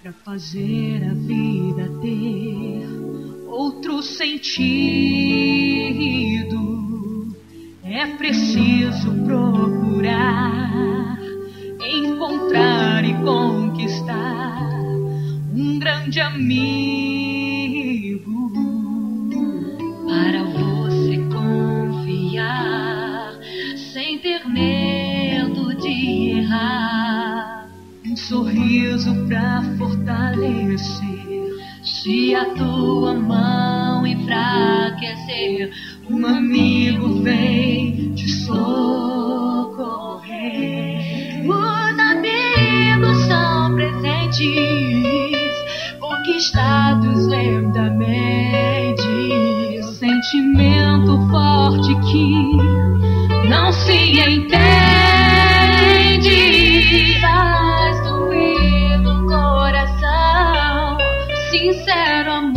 Pra fazer a vida ter outro sentido, é preciso procurar, encontrar e conquistar um grande amigo para você confiar, sem ter medo de errar. Um sorriso pra fortalecer, se a tua mão enfraquecer, um amigo vem te socorrer. Os amigos são presentes, conquistados lentamente. Sentimento forte que não se entende, faz doer no coração. Sincero amor